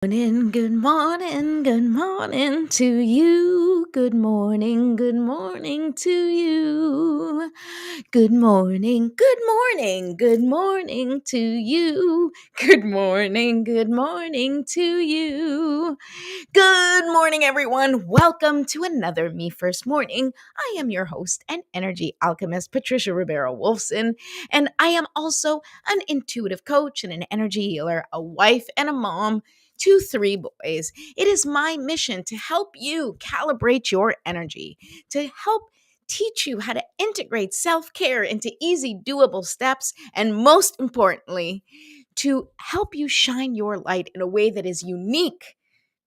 Good morning, good morning to you. Good morning to you. Good morning, good morning to you. Good morning to you. Good morning, everyone. Welcome to another Me First Morning. I am your host and energy alchemist, Patricia Ribeiro Wolfson, and I am also an intuitive coach and an energy healer, a wife and a mom to three boys. It is my mission to help you calibrate your energy, to help teach you how to integrate self care into easy, doable steps, and most importantly, to help you shine your light in a way that is unique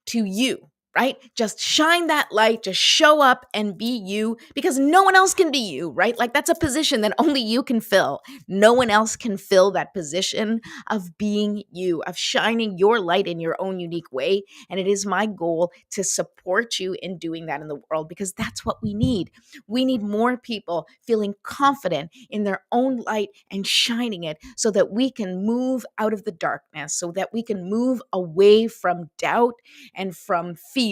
to you, right? Just shine that light, just show up and be you because no one else can be you, right? Like that's a position that only you can fill. No one else can fill that position of being you, of shining your light in your own unique way. And it is my goal to support you in doing that in the world because that's what we need. We need more people feeling confident in their own light and shining it so that we can move out of the darkness, so that we can move away from doubt and from fear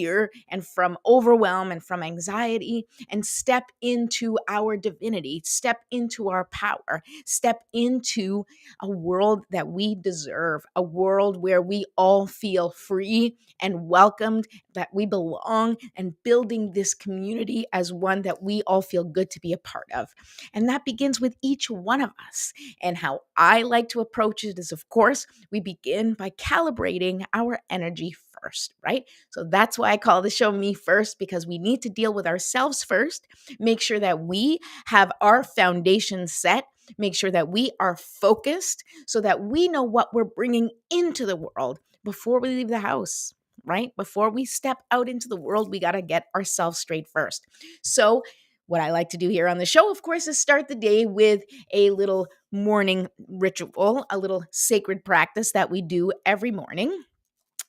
and from overwhelm and from anxiety and step into our divinity, step into our power, step into a world that we deserve, a world where we all feel free and welcomed, that we belong, and building this community as one that we all feel good to be a part of. And that begins with each one of us. And how I like to approach it is, of course, we begin by calibrating our energy first, right? So that's why I call the show Me First, because we need to deal with ourselves first, make sure that we have our foundation set, make sure that we are focused so that we know what we're bringing into the world before we leave the house, right? Before we step out into the world, we got to get ourselves straight first. So, what I like to do here on the show, of course, is start the day with a little morning ritual, a little sacred practice that we do every morning,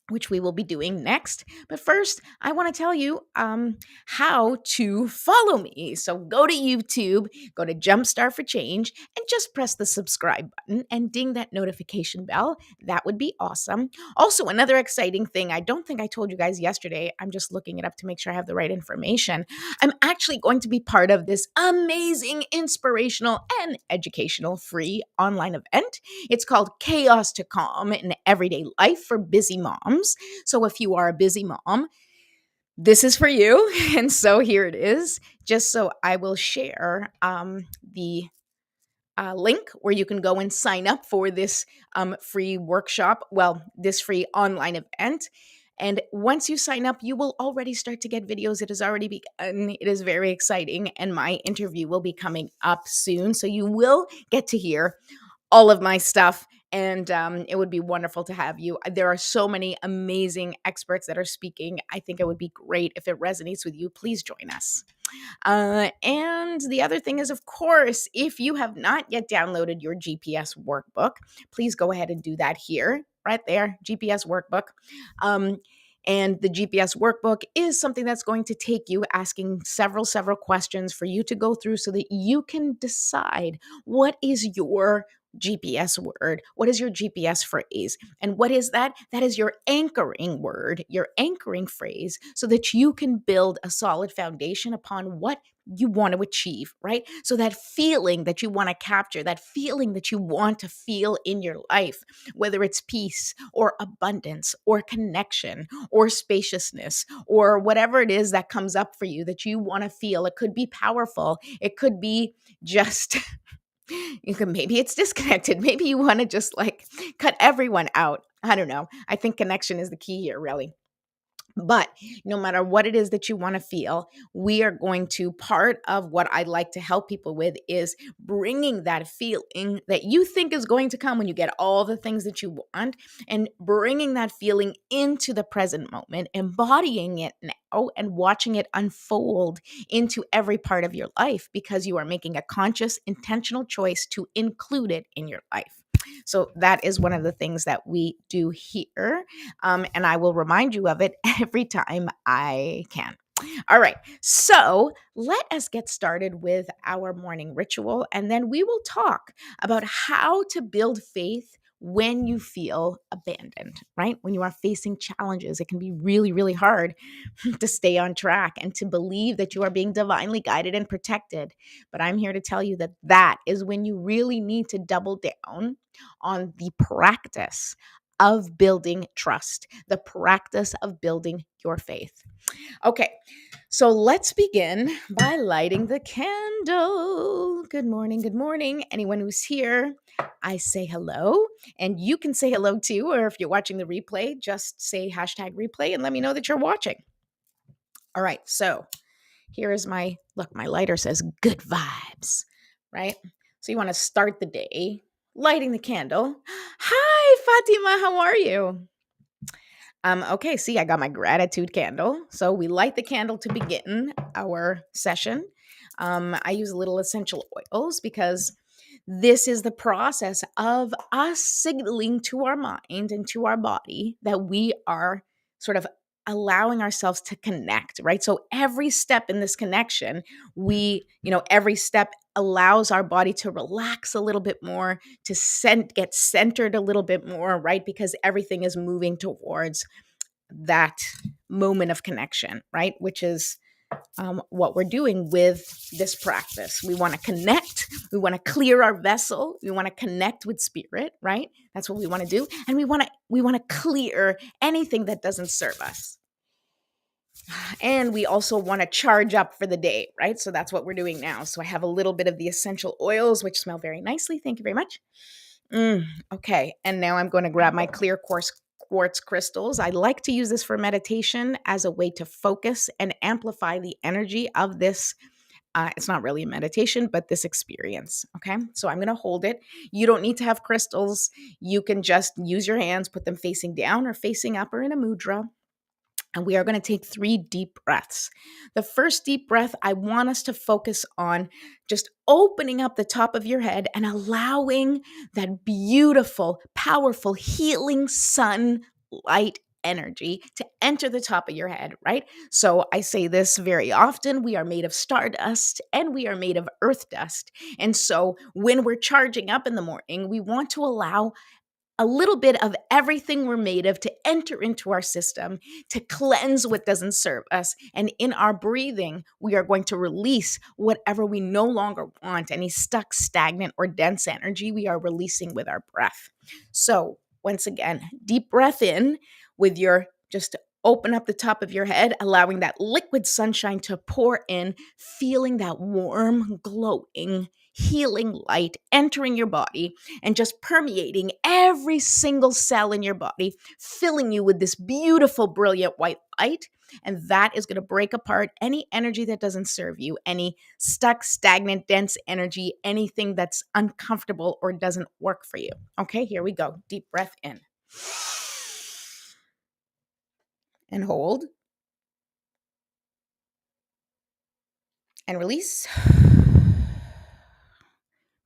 which we will be doing next. But first, I want to tell you how to follow me. So go to YouTube, go to Jumpstart for Change, and just press the subscribe button and ding that notification bell. That would be awesome. Also, another exciting thing, I don't think I told you guys yesterday. I'm just looking it up to make sure I have the right information. I'm actually going to be part of this amazing, inspirational, and educational free online event. It's called Chaos to Calm in Everyday Life for Busy Moms. So if you are a busy mom, this is for you. And so here it is. Just so I will share the link where you can go and sign up for this free workshop, this free online event. And once you sign up, you will already start to get videos. It has already begun. It is very exciting. And my interview will be coming up soon. So you will get to hear all of my stuff. And it would be wonderful to have you. There are so many amazing experts that are speaking. I think it would be great if it resonates with you. Please join us. And the other thing is, of course, if you have not yet downloaded your GPS workbook, please go ahead and do that here, right there, GPS workbook. And the GPS workbook is something that's going to take you asking several questions for you to go through so that you can decide what is your GPS word, what is your GPS phrase, and what is that? That is your anchoring word, your anchoring phrase, so that you can build a solid foundation upon what you want to achieve, right? So that feeling that you want to capture, that feeling that you want to feel in your life, whether it's peace or abundance or connection or spaciousness or whatever it is that comes up for you that you want to feel. It could be powerful. It could be just maybe it's disconnected. Maybe you want to just like cut everyone out. I don't know. I think connection is the key here, really. But no matter what it is that you want to feel, we are going to, part of what I like to help people with is bringing that feeling that you think is going to come when you get all the things that you want, and bringing that feeling into the present moment, embodying it now and watching it unfold into every part of your life because you are making a conscious, intentional choice to include it in your life. So that is one of the things that we do here. And I will remind you of it every time I can. All right, so let us get started with our morning ritual, and then we will talk about how to build faith when you feel abandoned, right? When you are facing challenges, it can be really, really hard to stay on track and to believe that you are being divinely guided and protected. But I'm here to tell you that that is when you really need to double down on the practice of building trust, the practice of building your faith. Okay, so let's begin by lighting the candle. Good morning. Good morning. Anyone who's here, I say hello, and you can say hello too. Or if you're watching the replay, just say hashtag replay and let me know that you're watching. All right, so here is my look. My lighter says good vibes, right? So you want to start the day lighting the candle. Hi, Fatima. How are you? Okay, see, I got my gratitude candle. So we light the candle to begin our session. I use a little essential oils because this is the process of us signaling to our mind and to our body that we are sort of allowing ourselves to connect, right? So every step in this connection, every step allows our body to relax a little bit more, to get centered a little bit more, right? Because everything is moving towards that moment of connection, right? Which is what we're doing with this practice. We want to connect. We want to clear our vessel. We want to connect with spirit, right? That's what we want to do, and we want to clear anything that doesn't serve us. And we also want to charge up for the day, right? So that's what we're doing now. So I have a little bit of the essential oils, which smell very nicely. Thank you very much. Okay, and now I'm going to grab my clear quartz crystals. I like to use this for meditation as a way to focus and amplify the energy of this. It's not really a meditation, but this experience. Okay, so I'm going to hold it. You don't need to have crystals. You can just use your hands, put them facing down or facing up or in a mudra. And we are going to take 3 deep breaths. The first deep breath, I want us to focus on just opening up the top of your head and allowing that beautiful, powerful, healing sunlight energy to enter the top of your head, right? So I say this very often. We are made of stardust and we are made of earth dust. And so when we're charging up in the morning, we want to allow a little bit of everything we're made of to enter into our system, to cleanse what doesn't serve us. And in our breathing, we are going to release whatever we no longer want, any stuck, stagnant, or dense energy we are releasing with our breath. So once again, deep breath in with your just open up the top of your head, allowing that liquid sunshine to pour in, feeling that warm, glowing, healing light entering your body and just permeating every single cell in your body, filling you with this beautiful, brilliant white light. And that is going to break apart any energy that doesn't serve you, any stuck, stagnant, dense energy, anything that's uncomfortable or doesn't work for you. Okay, here we go. Deep breath in. And hold. And release.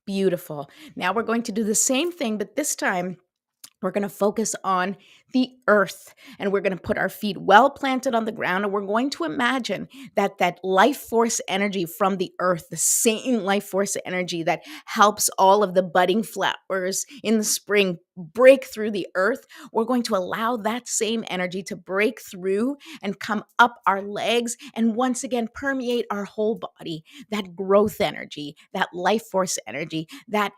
Beautiful. Now we're going to do the same thing, but this time we're going to focus on the earth and we're going to put our feet well planted on the ground. And we're going to imagine that life force energy from the earth, the same life force energy that helps all of the budding flowers in the spring break through the earth. We're going to allow that same energy to break through and come up our legs and once again permeate our whole body. That growth energy, that life force energy, that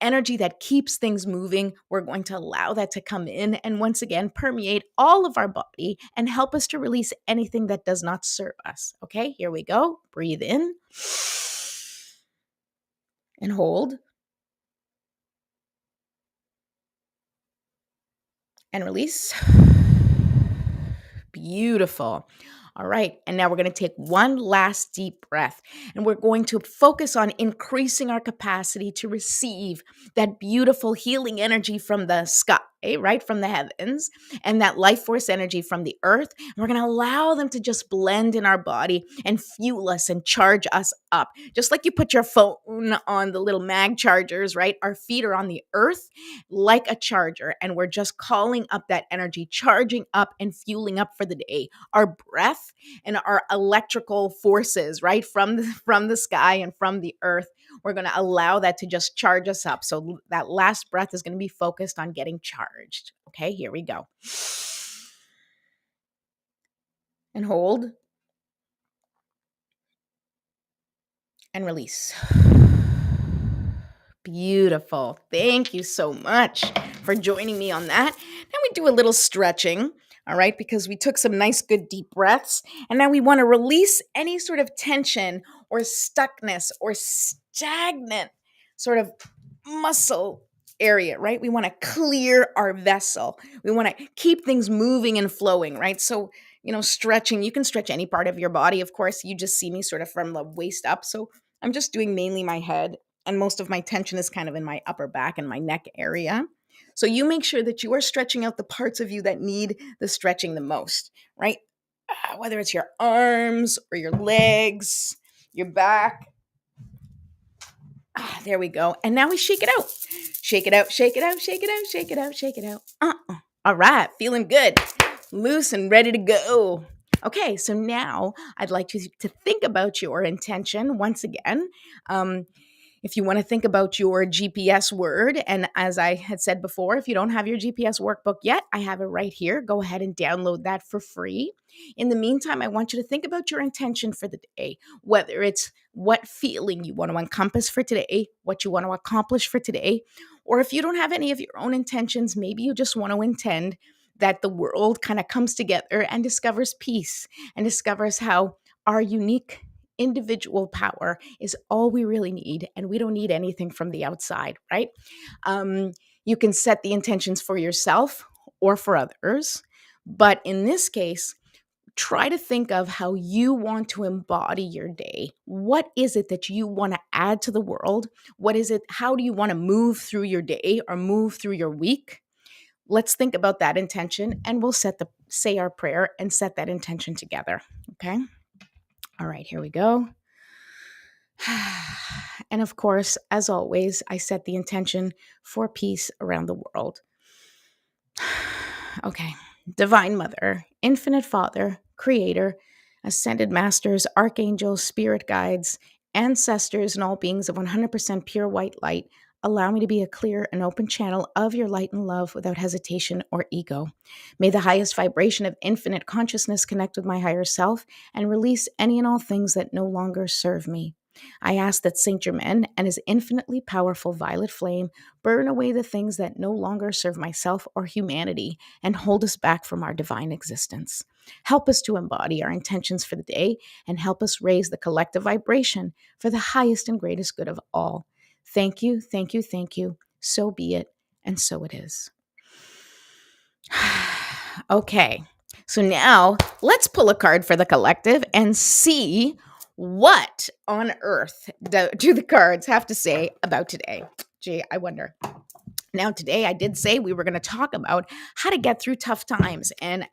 energy that keeps things moving, we're going to allow that to come in and once again permeate all of our body and help us to release anything that does not serve us. Okay, here we go. Breathe in and hold and release. Beautiful. All right. And now we're going to take one last deep breath and we're going to focus on increasing our capacity to receive that beautiful healing energy from the sky, right? From the heavens and that life force energy from the earth. And we're going to allow them to just blend in our body and fuel us and charge us up. Just like you put your phone on the little mag chargers, right? Our feet are on the earth like a charger and we're just calling up that energy, charging up and fueling up for the day. Our breath and our electrical forces, right, from the sky and from the earth, We're going to allow that to just charge us up. So that last breath is going to be focused on getting charged. Okay, here we go. And hold. And release. Beautiful. Thank you so much for joining me on that. Now we do a little stretching, all right, because we took some nice, good, deep breaths. And now we want to release any sort of tension or stuckness or stagnant sort of muscle area, right? We want to clear our vessel. We want to keep things moving and flowing, right? So, stretching, you can stretch any part of your body. Of course, you just see me sort of from the waist up. So I'm just doing mainly my head, and most of my tension is kind of in my upper back and my neck area. So you make sure that you are stretching out the parts of you that need the stretching the most, right? Whether it's your arms or your legs, your back. There we go. And now we shake it out. Shake it out, shake it out, shake it out, shake it out, shake it out. All right, feeling good. Loose and ready to go. Okay, so now I'd like you to think about your intention once again. If you want to think about your GPS word, and as I had said before, if you don't have your GPS workbook yet, I have it right here. Go ahead and download that for free. In the meantime, I want you to think about your intention for the day, whether it's what feeling you want to encompass for today, what you want to accomplish for today, or if you don't have any of your own intentions, maybe you just want to intend that the world kind of comes together and discovers peace and discovers how our unique individual power is all we really need, and we don't need anything from the outside, right? You can set the intentions for yourself or for others, but in this case, try to think of how you want to embody your day. What is it that you want to add to the world? What is it? How do you want to move through your day or move through your week? Let's think about that intention, and we'll say our prayer and set that intention together. Okay. All right, here we go. And of course, as always, I set the intention for peace around the world. Okay. Divine Mother, Infinite Father, Creator, Ascended Masters, Archangels, Spirit Guides, Ancestors, and all beings of 100% pure white light, allow me to be a clear and open channel of your light and love without hesitation or ego. May the highest vibration of infinite consciousness connect with my higher self and release any and all things that no longer serve me. I ask that Saint Germain and his infinitely powerful violet flame burn away the things that no longer serve myself or humanity and hold us back from our divine existence. Help us to embody our intentions for the day and help us raise the collective vibration for the highest and greatest good of all. Thank you, thank you, thank you. So be it, and so it is. Okay, so now let's pull a card for the collective and see what on earth do the cards have to say about today. Gee, I wonder. Now, today I did say we were going to talk about how to get through tough times. And,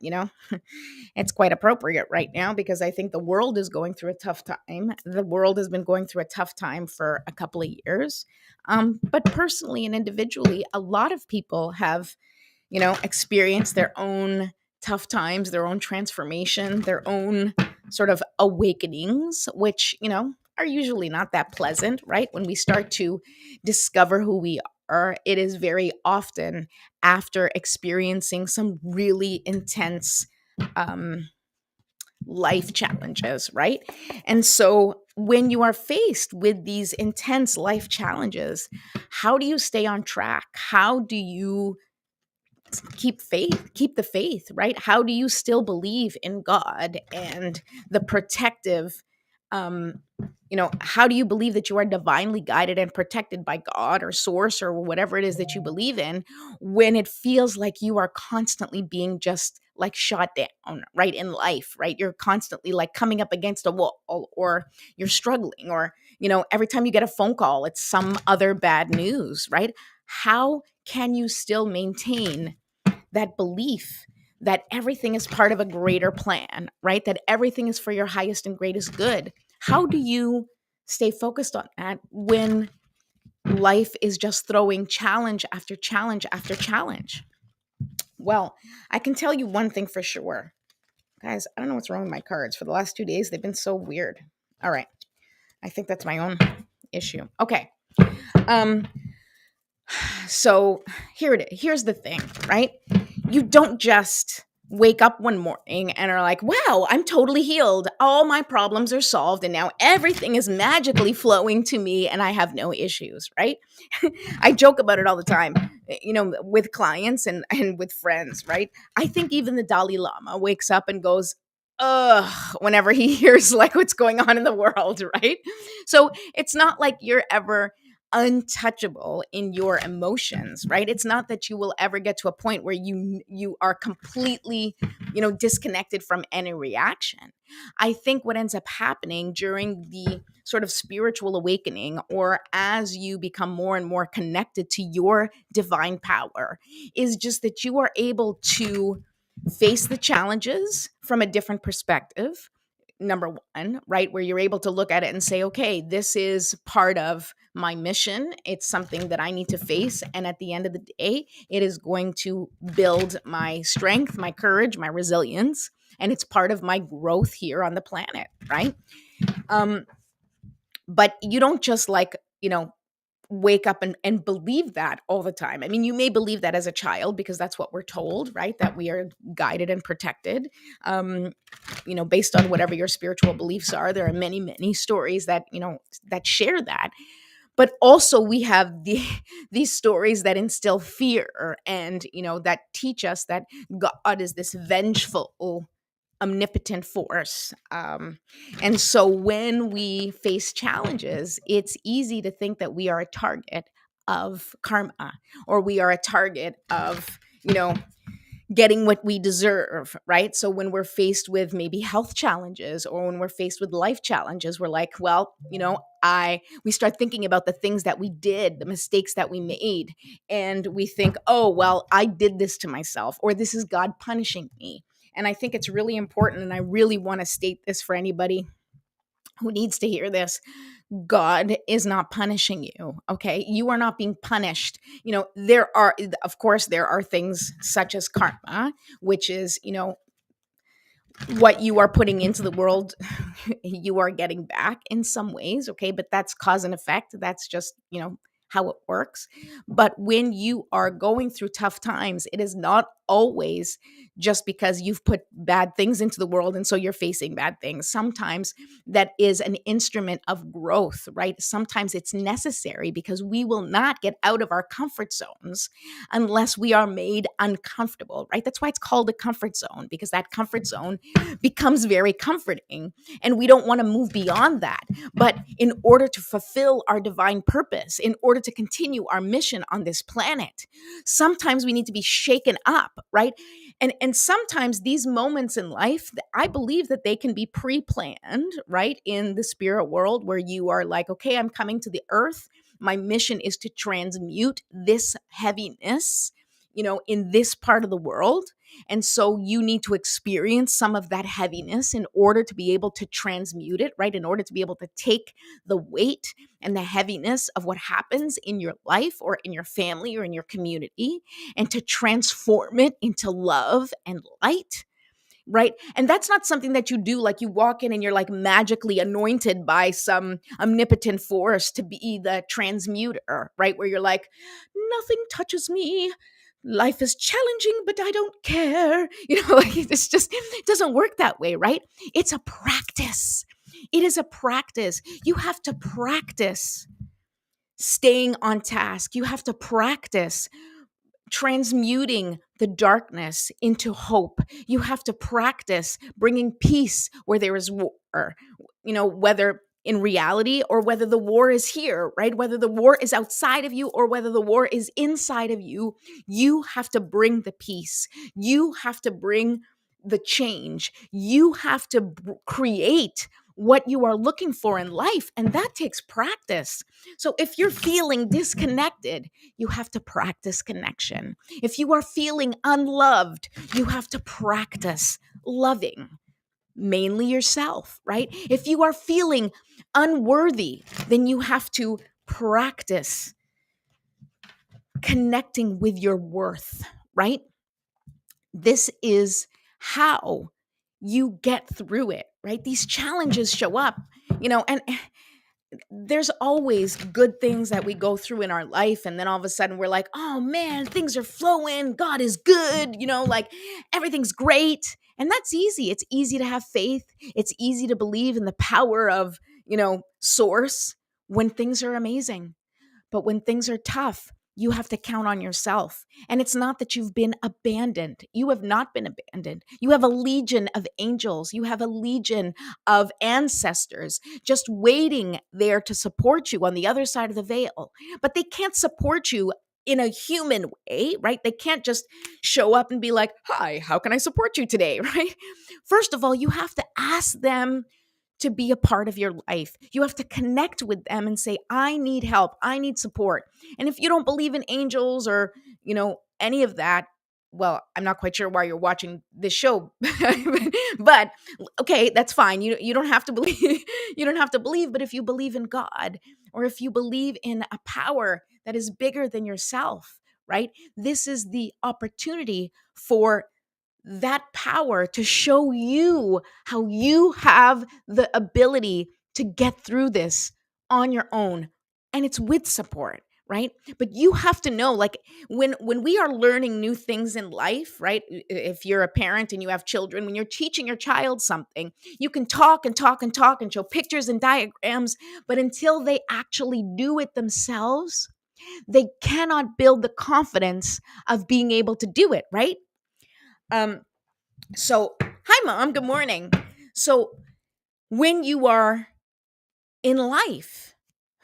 it's quite appropriate right now because I think the world is going through a tough time. The world has been going through a tough time for a couple of years. But personally and individually, a lot of people have experience their own tough times, their own transformation, their own sort of awakenings, which, are usually not that pleasant, right? When we start to discover who we are, it is very often after experiencing some really intense life challenges, right? And so when you are faced with these intense life challenges, how do you stay on track? How do you keep the faith, right? How do you still believe in God and the protective how do you believe that you are divinely guided and protected by God or source or whatever it is that you believe in when it feels like you are constantly being just like shot down, right, in life, right? You're constantly like coming up against a wall, or you're struggling, or every time you get a phone call it's some other bad news, right? How can you still maintain that belief that everything is part of a greater plan, right? That everything is for your highest and greatest good? How do you stay focused on that when life is just throwing challenge after challenge after challenge? Well, I can tell you one thing for sure. Guys, I don't know what's wrong with my cards. For the last 2 days, they've been so weird. All right. I think that's my own issue. Okay. Um, so here's the thing, right? You don't just wake up one morning and are like, wow, I'm totally healed. All my problems are solved. And now everything is magically flowing to me and I have no issues, right? I joke about it all the time, with clients and with friends, right? I think even the Dalai Lama wakes up and goes, ugh, whenever he hears like what's going on in the world, right? So it's not like you're ever untouchable in your emotions, right? It's not that you will ever get to a point where you are completely, disconnected from any reaction. I think what ends up happening during the sort of spiritual awakening, or as you become more and more connected to your divine power, is just that you are able to face the challenges from a different perspective. Number one, right? Where you're able to look at it and say, okay, this is part of my mission. It's something that I need to face. And at the end of the day, it is going to build my strength, my courage, my resilience. And it's part of my growth here on the planet, right? Um, but you don't just wake up and believe that all the time. I mean, you may believe that as a child because that's what we're told, right? That we are guided and protected. Based on whatever your spiritual beliefs are, there are many, many stories that share that. But also we have these stories that instill fear and, that teach us that God is this vengeful, omnipotent force. And so when we face challenges, it's easy to think that we are a target of karma, or we are a target of, getting what we deserve, right? So when we're faced with maybe health challenges, or when we're faced with life challenges, we're like, well, we start thinking about the things that we did, the mistakes that we made, and we think, oh, well, I did this to myself, or this is God punishing me. And I think it's really important, and I really want to state this for anybody who needs to hear this. God is not punishing you, okay? You are not being punished. Of course, there are things such as karma, which is, what you are putting into the world, you are getting back in some ways, okay? But that's cause and effect. That's just, how it works. But when you are going through tough times, it is not always just because you've put bad things into the world and so you're facing bad things. Sometimes that is an instrument of growth, right? Sometimes it's necessary because we will not get out of our comfort zones unless we are made uncomfortable, right? That's why it's called a comfort zone, because that comfort zone becomes very comforting and we don't want to move beyond that. But in order to fulfill our divine purpose, in order to continue our mission on this planet, sometimes we need to be shaken up, right? And sometimes these moments in life, I believe that they can be pre-planned, right? In the spirit world, where you are like, okay, I'm coming to the earth. My mission is to transmute this heaviness, in this part of the world. And so you need to experience some of that heaviness in order to be able to transmute it, right? In order to be able to take the weight and the heaviness of what happens in your life or in your family or in your community, and to transform it into love and light. Right. And that's not something that you do like you walk in and you're like magically anointed by some omnipotent force to be the transmuter, right? Where you're like, nothing touches me. Life is challenging, but I don't care. Like it doesn't work that way, right? It's a practice. It is a practice. You have to practice staying on task. You have to practice transmuting the darkness into hope. You have to practice bringing peace where there is war, whether in reality or whether the war is here, right? Whether the war is outside of you or whether the war is inside of you, you have to bring the peace. You have to bring the change. You have to create what you are looking for in life. And that takes practice. So if you're feeling disconnected, you have to practice connection. If you are feeling unloved, you have to practice loving, mainly yourself, right? If you are feeling unworthy, then you have to practice connecting with your worth, right? This is how you get through it, right? These challenges show up, and there's always good things that we go through in our life, and then all of a sudden we're like, oh man, things are flowing, God is good, like everything's great. And that's easy. It's easy to have faith. It's easy to believe in the power of, source when things are amazing. But when things are tough, you have to count on yourself. And it's not that you've been abandoned. You have not been abandoned. You have a legion of angels. You have a legion of ancestors just waiting there to support you on the other side of the veil. But they can't support you in a human way, right? They can't just show up and be like, hi, how can I support you today, right? First of all, you have to ask them to be a part of your life. You have to connect with them and say, I need help. I need support. And if you don't believe in angels or, any of that, well, I'm not quite sure why you're watching this show. But okay, that's fine. You don't have to believe you don't have to believe, but if you believe in God or if you believe in a power that is bigger than yourself, right? This is the opportunity for that power to show you how you have the ability to get through this on your own, and it's with support, right? But you have to know, like, when we are learning new things in life, right? If you're a parent and you have children, when you're teaching your child something, you can talk and talk and talk and show pictures and diagrams, but until they actually do it themselves, they cannot build the confidence of being able to do it, right? um so, hi, Mom. Good morning. So, when you are in life,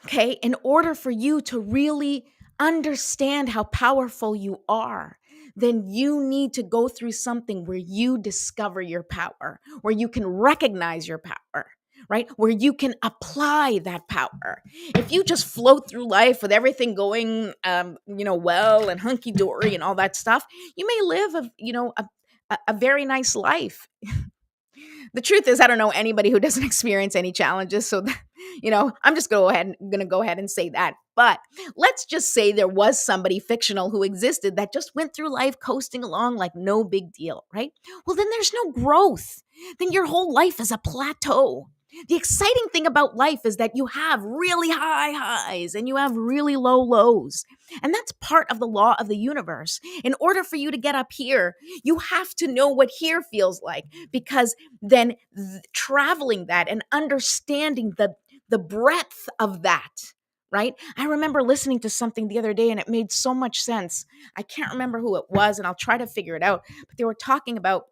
okay, in order for you to really understand how powerful you are, then you need to go through something where you discover your power, where you can recognize your power, right? Where you can apply that power. If you just float through life with everything going, well and hunky dory and all that stuff, you may live a very nice life. The truth is, I don't know anybody who doesn't experience any challenges. So, I'm just going to go ahead and say that. But let's just say there was somebody fictional who existed that just went through life coasting along like no big deal, right? Well, then there's no growth. Then your whole life is a plateau. The exciting thing about life is that you have really high highs and you have really low lows. And that's part of the law of the universe. In order for you to get up here, you have to know what here feels like, because then traveling that and understanding the breadth of that, right? I remember listening to something the other day and it made so much sense. I can't remember who it was and I'll try to figure it out, but they were talking about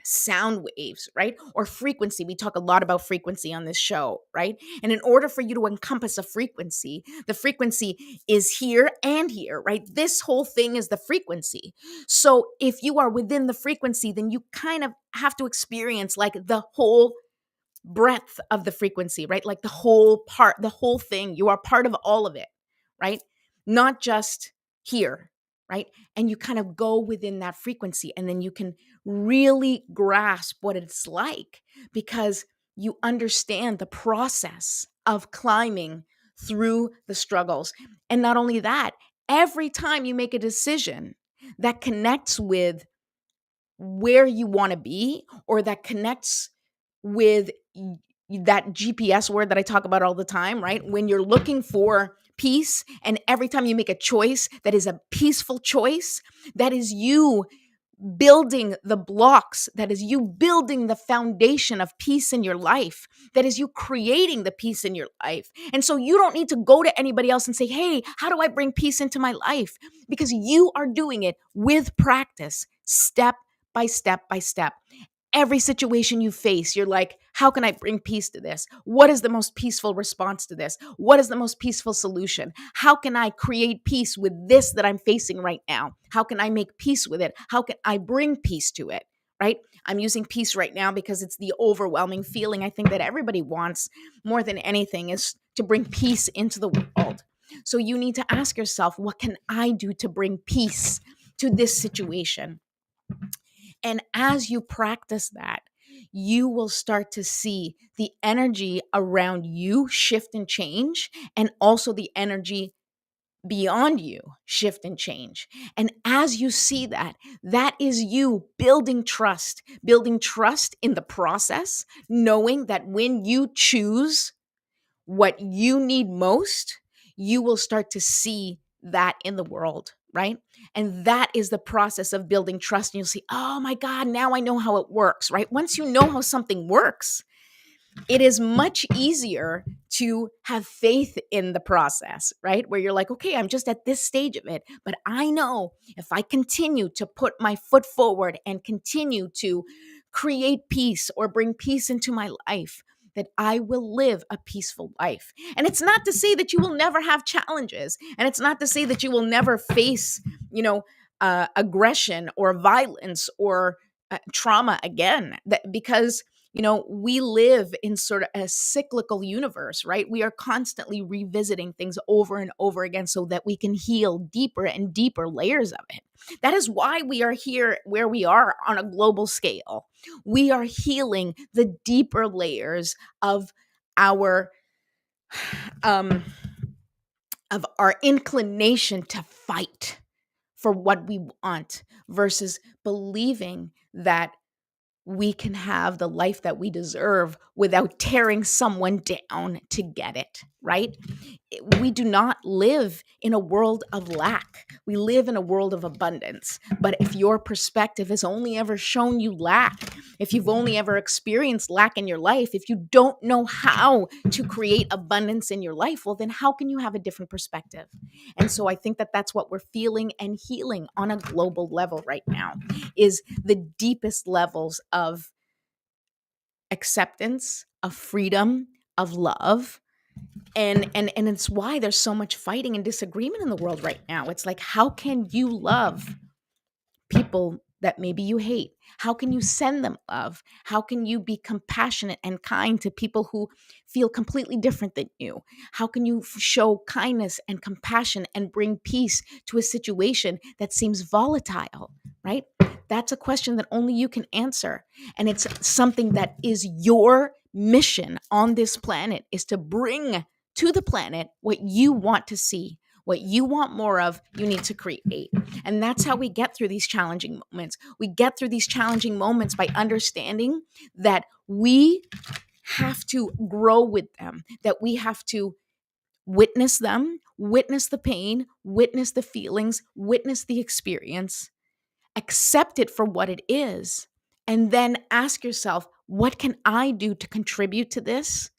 sound waves, right? Or frequency. We talk a lot about frequency on this show, right? And in order for you to encompass a frequency, the frequency is here and here, right? This whole thing is the frequency. So if you are within the frequency, then you kind of have to experience like the whole breadth of the frequency, right? Like the whole part, the whole thing. You are part of all of it, right? Not just here, right? And you kind of go within that frequency and then you can really grasp what it's like because you understand the process of climbing through the struggles. And not only that, every time you make a decision that connects with where you want to be or that connects with that GPS word that I talk about all the time, right? When you're looking for peace, and every time you make a choice that is a peaceful choice, that is you building the blocks, that is you building the foundation of peace in your life, that is you creating the peace in your life. And so you don't need to go to anybody else and say, hey, how do I bring peace into my life? Because you are doing it with practice, step by step by step. Every situation you face, you're like, how can I bring peace to this? What is the most peaceful response to this? What is the most peaceful solution? How can I create peace with this that I'm facing right now? How can I make peace with it? How can I bring peace to it? Right? I'm using peace right now because it's the overwhelming feeling I think that everybody wants more than anything is to bring peace into the world. So you need to ask yourself, what can I do to bring peace to this situation? And as you practice that, you will start to see the energy around you shift and change, and also the energy beyond you shift and change. And as you see that, that is you building trust in the process, knowing that when you choose what you need most, you will start to see that in the world, right? And that is the process of building trust. And you'll see, oh my God, now I know how it works, right? Once you know how something works, it is much easier to have faith in the process, right? Where you're like, okay, I'm just at this stage of it, but I know if I continue to put my foot forward and continue to create peace or bring peace into my life, that I will live a peaceful life. And it's not to say that you will never have challenges, and it's not to say that you will never face, aggression or violence or trauma again, that because we live in sort of a cyclical universe, right? We are constantly revisiting things over and over again so that we can heal deeper and deeper layers of it. That is why we are here where we are on a global scale. We are healing the deeper layers of our um of our inclination to fight for what we want versus believing that we can have the life that we deserve without tearing someone down to get it, right? We do not live in a world of lack. We live in a world of abundance. But if your perspective has only ever shown you lack, if you've only ever experienced lack in your life, if you don't know how to create abundance in your life, well, then how can you have a different perspective? And so I think that that's what we're feeling and healing on a global level right now, is the deepest levels of acceptance, of freedom, of love. And it's why there's so much fighting and disagreement in the world right now. It's like, how can you love people that maybe you hate? How can you send them love? How can you be compassionate and kind to people who feel completely different than you? How can you show kindness and compassion and bring peace to a situation that seems volatile, right? That's a question that only you can answer. And it's something that is your mission on this planet, is to bring to the planet what you want to see. What you want more of, you need to create. And that's how we get through these challenging moments. We get through these challenging moments by understanding that we have to grow with them, that we have to witness them, witness the pain, witness the feelings, witness the experience, accept it for what it is, and then ask yourself, what can I do to contribute to this?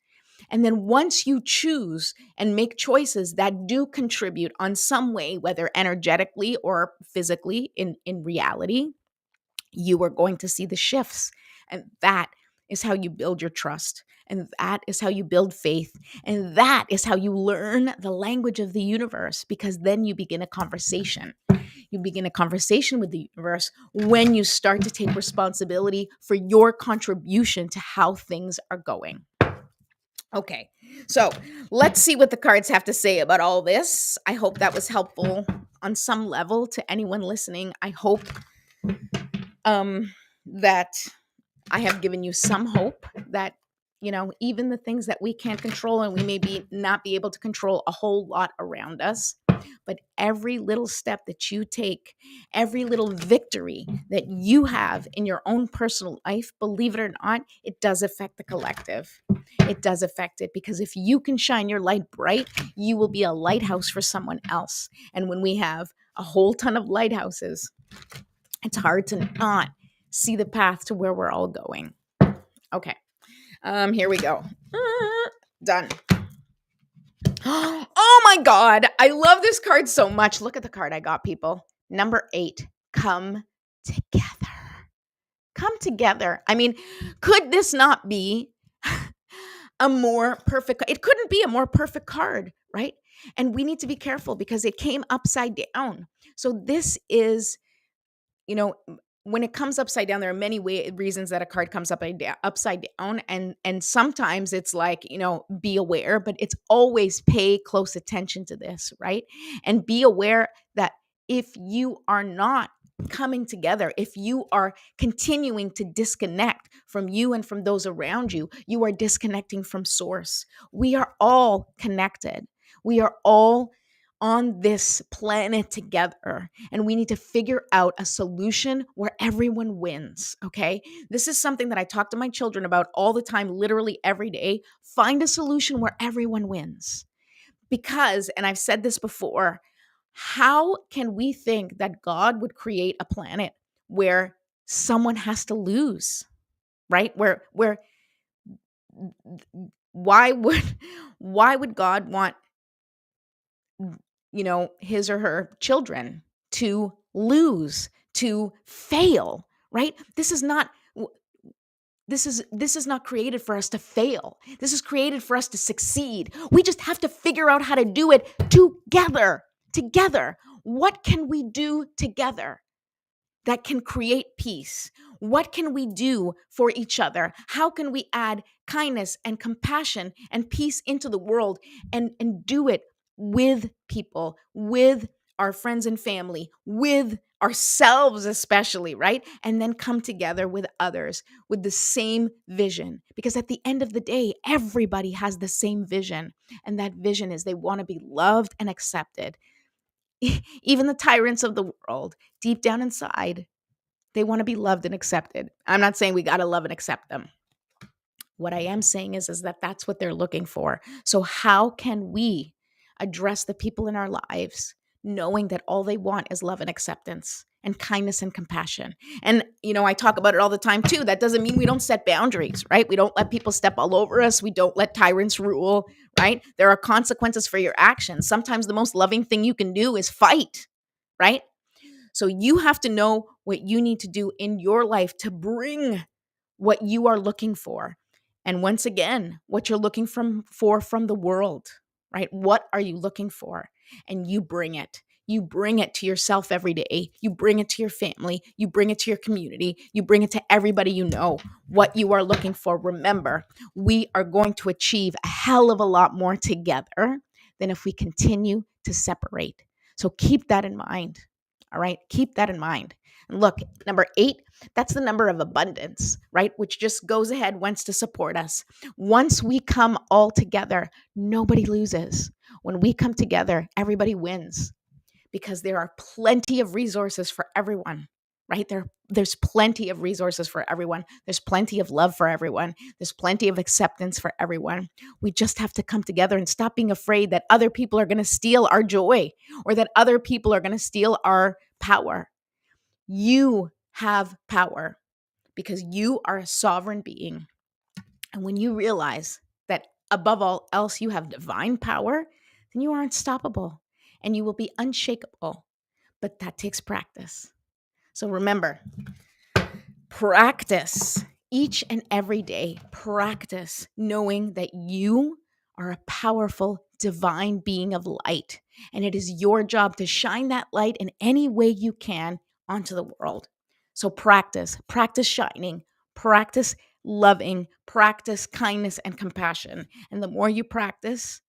And then once you choose and make choices that do contribute on some way, whether energetically or physically in reality, you are going to see the shifts. And that is how you build your trust. And that is how you build faith. And that is how you learn the language of the universe, because then you begin a conversation. You begin a conversation with the universe when you start to take responsibility for your contribution to how things are going. Okay, so let's see what the cards have to say about all this. I hope that was helpful on some level to anyone listening. I hope that I have given you some hope that, even the things that we can't control, and we may not be able to control a whole lot around us, but every little step that you take, every little victory that you have in your own personal life, believe it or not, it does affect the collective. It does affect it, because if you can shine your light bright, you will be a lighthouse for someone else. And when we have a whole ton of lighthouses, it's hard to not see the path to where we're all going. Okay. Here we go. Done. Oh my God. I love this card so much. Look at the card I got, people. Number 8. Come together. Come together. I mean, could this not be a more perfect? It couldn't be a more perfect card, right? And we need to be careful because it came upside down. So this is, when it comes upside down, there are many reasons that a card comes upside down. And sometimes it's like, be aware, but it's always pay close attention to this, right? And be aware that if you are not coming together, if you are continuing to disconnect from you and from those around you, you are disconnecting from source. We are all connected. We are all on this planet together, and we need to figure out a solution where everyone wins, okay? This is something that I talk to my children about all the time, literally every day. Find a solution where everyone wins. Because, and I've said this before, how can we think that God would create a planet where someone has to lose, right? Where why would why would God want, his or her children to lose, to fail, right? This is not created for us to fail. This is created for us to succeed. We just have to figure out how to do it together. Together. What can we do together that can create peace? What can we do for each other? How can we add kindness and compassion and peace into the world, and do it with people, with our friends and family, with ourselves especially, right? And then come together with others with the same vision. Because at the end of the day, everybody has the same vision. And that vision is they want to be loved and accepted. Even the tyrants of the world, deep down inside, they want to be loved and accepted. I'm not saying we got to love and accept them. What I am saying is that that's what they're looking for. So how can we address the people in our lives knowing that all they want is love and acceptance and kindness and compassion? And, I talk about it all the time too. That doesn't mean we don't set boundaries, right? We don't let people step all over us. We don't let tyrants rule, right? There are consequences for your actions. Sometimes the most loving thing you can do is fight, right? So you have to know what you need to do in your life to bring what you are looking for. And once again, what you're looking for from the world, right? What are you looking for? And you bring it. You bring it to yourself every day. You bring it to your family. You bring it to your community. You bring it to everybody you know, what you are looking for. Remember, we are going to achieve a hell of a lot more together than if we continue to separate. So keep that in mind. All right. Keep that in mind. And look, number 8, that's the number of abundance, right? Which just goes ahead, wants to support us. Once we come all together, nobody loses. When we come together, everybody wins, because there are plenty of resources for everyone, right? There's plenty of resources for everyone. There's plenty of love for everyone. There's plenty of acceptance for everyone. We just have to come together and stop being afraid that other people are going to steal our joy, or that other people are going to steal our power. You have power because you are a sovereign being. And when you realize that above all else you have divine power, then you are unstoppable and you will be unshakable. But that takes practice. So remember, practice each and every day. Practice knowing that you are a powerful divine being of light. And it is your job to shine that light in any way you can onto the world. So practice shining, practice loving, practice kindness and compassion. And the more you practice,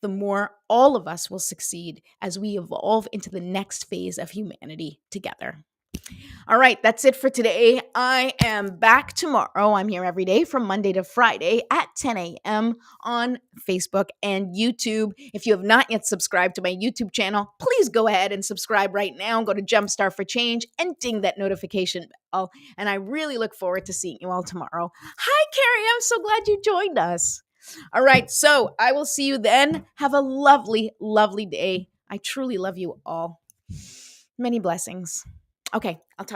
the more all of us will succeed as we evolve into the next phase of humanity together. All right, that's it for today. I am back tomorrow. I'm here every day from Monday to Friday at 10 a.m. on Facebook and YouTube. If you have not yet subscribed to my YouTube channel, please go ahead and subscribe right now. Go to Jumpstart for Change and ding that notification bell. And I really look forward to seeing you all tomorrow. Hi, Carrie. I'm so glad you joined us. All right, so I will see you then. Have a lovely, lovely day. I truly love you all. Many blessings. Okay, I'll talk